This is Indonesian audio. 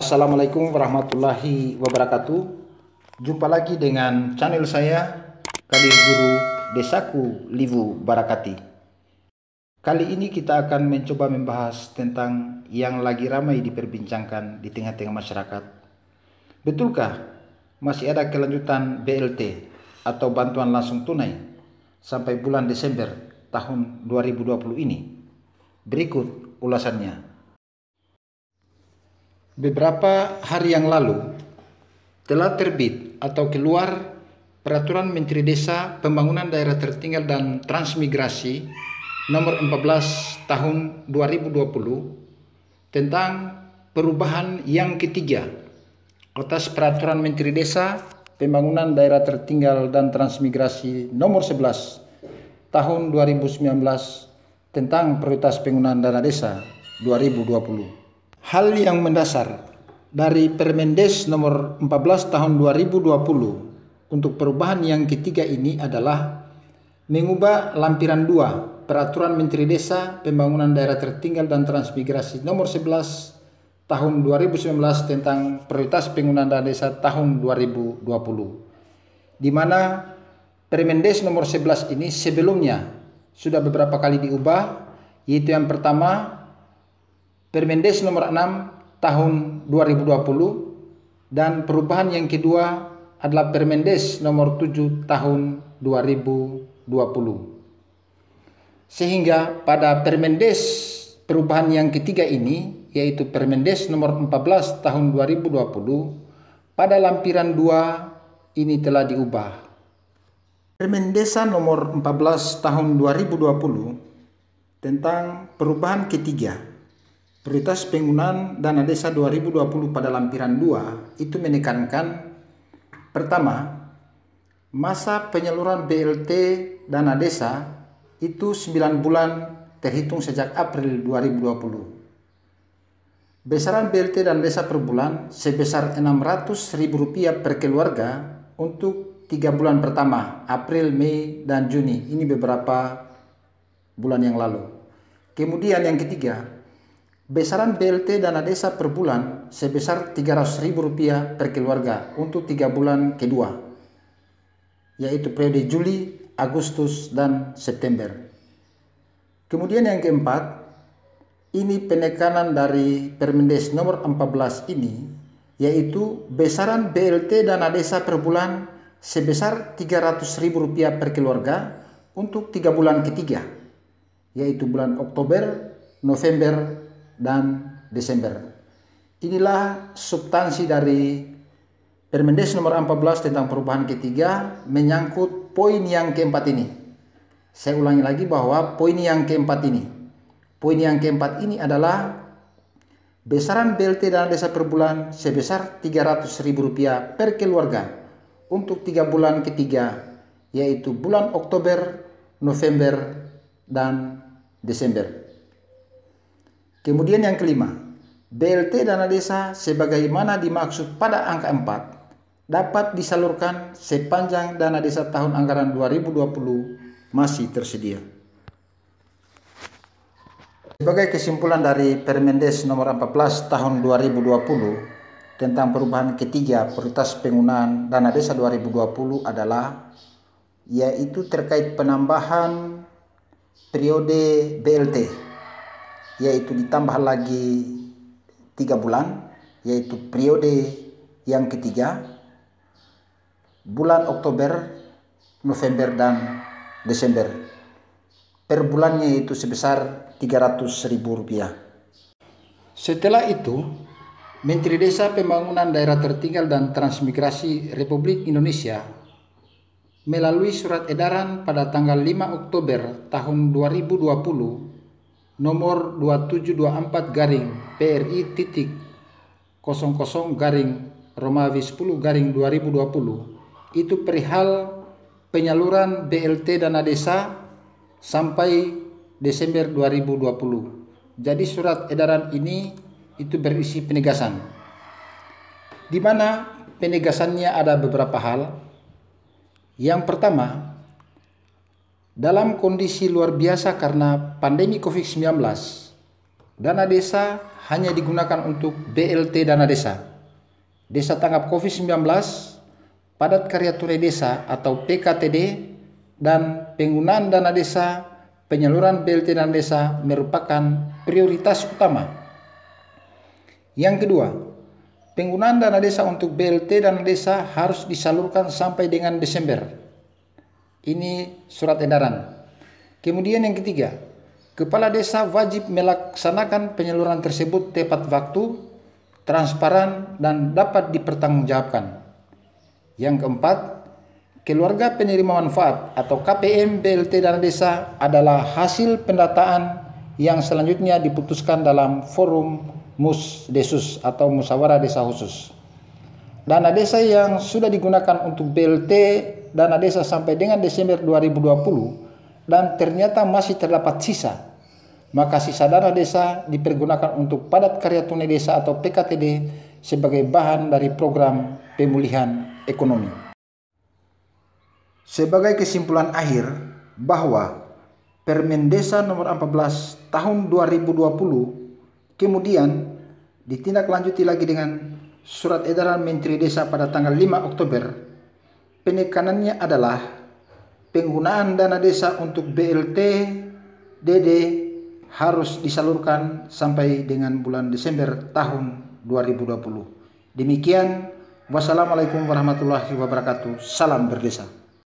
Assalamualaikum warahmatullahi wabarakatuh. Jumpa lagi dengan channel saya, Kadir Guru Desaku Livu Barakati. Kali ini kita akan mencoba membahas tentang yang lagi ramai diperbincangkan di tengah-tengah masyarakat. Betulkah masih ada kelanjutan BLT atau bantuan langsung tunai sampai bulan Desember tahun 2020 ini? Berikut ulasannya. Beberapa hari yang lalu telah terbit atau keluar Peraturan Menteri Desa Pembangunan Daerah Tertinggal dan Transmigrasi Nomor 14 Tahun 2020 tentang perubahan yang ketiga atas Peraturan Menteri Desa Pembangunan Daerah Tertinggal dan Transmigrasi Nomor 11 Tahun 2019 tentang prioritas penggunaan dana desa 2020. Hal yang mendasar dari Permendes nomor 14 tahun 2020 untuk perubahan yang ketiga ini adalah mengubah lampiran 2 Peraturan Menteri Desa Pembangunan Daerah Tertinggal dan Transmigrasi nomor 11 tahun 2019 tentang prioritas penggunaan dana desa tahun 2020, di mana Permendes nomor 11 ini sebelumnya sudah beberapa kali diubah, yaitu yang pertama Permendes nomor 6 tahun 2020 dan perubahan yang kedua adalah Permendes nomor 7 tahun 2020. Sehingga pada Permendes perubahan yang ketiga ini, yaitu Permendes nomor 14 tahun 2020, pada lampiran 2 ini telah diubah. Permendesa nomor 14 tahun 2020 tentang perubahan ketiga prioritas penggunaan dana desa 2020 pada lampiran 2 itu menekankan pertama, masa penyaluran BLT dana desa itu 9 bulan terhitung sejak April 2020. Besaran BLT dana desa per bulan sebesar Rp600.000 per keluarga untuk 3 bulan pertama, April, Mei, dan Juni. Ini beberapa bulan yang lalu. Kemudian yang ketiga, besaran BLT dana desa per bulan sebesar Rp300.000 per keluarga untuk 3 bulan kedua, yaitu periode Juli, Agustus, dan September. Kemudian yang keempat, ini penekanan dari Permendes nomor 14 ini, yaitu besaran BLT dana desa per bulan sebesar Rp300.000 per keluarga untuk 3 bulan ketiga, yaitu bulan Oktober, November, dan Desember. Inilah substansi dari Permendes nomor 14 tentang perubahan ketiga menyangkut poin yang keempat ini. Saya ulangi lagi bahwa poin yang keempat ini adalah besaran BLT dana desa per bulan sebesar Rp300.000 per keluarga untuk 3 bulan ketiga, yaitu bulan Oktober, November, dan Desember. Kemudian yang kelima, BLT dana desa sebagaimana dimaksud pada angka 4 dapat disalurkan sepanjang dana desa tahun anggaran 2020 masih tersedia. Sebagai kesimpulan dari Permendes nomor 14 tahun 2020 tentang perubahan ketiga prioritas penggunaan dana desa 2020 adalah yaitu terkait penambahan periode BLT, yaitu ditambah lagi 3 bulan, yaitu periode yang ketiga, bulan Oktober, November, dan Desember. Per bulannya itu sebesar Rp300.000. Setelah itu, Menteri Desa Pembangunan Daerah Tertinggal dan Transmigrasi Republik Indonesia melalui surat edaran pada tanggal 5 Oktober tahun 2020 nomor 2724-PRI.00-Romawi 10-2020 itu perihal penyaluran BLT dana desa sampai Desember 2020. Jadi surat edaran ini itu berisi penegasan, di mana penegasannya ada beberapa hal. Yang pertama, dalam kondisi luar biasa karena pandemi COVID-19, Dana desa hanya digunakan untuk BLT dana desa, desa tanggap COVID-19, padat karya tunai desa atau PKTD, dan penggunaan dana desa penyaluran BLT dana desa merupakan prioritas utama. Yang kedua, penggunaan dana desa untuk BLT dana desa harus disalurkan sampai dengan Desember. Ini surat edaran. Kemudian yang ketiga, kepala desa wajib melaksanakan penyaluran tersebut tepat waktu, transparan, dan dapat dipertanggungjawabkan. Yang keempat, keluarga penerima manfaat atau KPM BLT dana desa adalah hasil pendataan yang selanjutnya diputuskan dalam forum Musdesus atau Musyawarah Desa Khusus. Dana desa yang sudah digunakan untuk BLT dana desa sampai dengan Desember 2020 dan ternyata masih terdapat sisa, maka sisa dana desa dipergunakan untuk padat karya tunai desa atau PKTD sebagai bahan dari program pemulihan ekonomi. Sebagai kesimpulan akhir bahwa Permen Desa nomor 14 tahun 2020 kemudian ditindaklanjuti lagi dengan Surat Edaran Menteri Desa pada tanggal 5 Oktober, penekanannya adalah penggunaan dana desa untuk BLT DD harus disalurkan sampai dengan bulan Desember tahun 2020. Demikian, wassalamualaikum warahmatullahi wabarakatuh. Salam berdesa.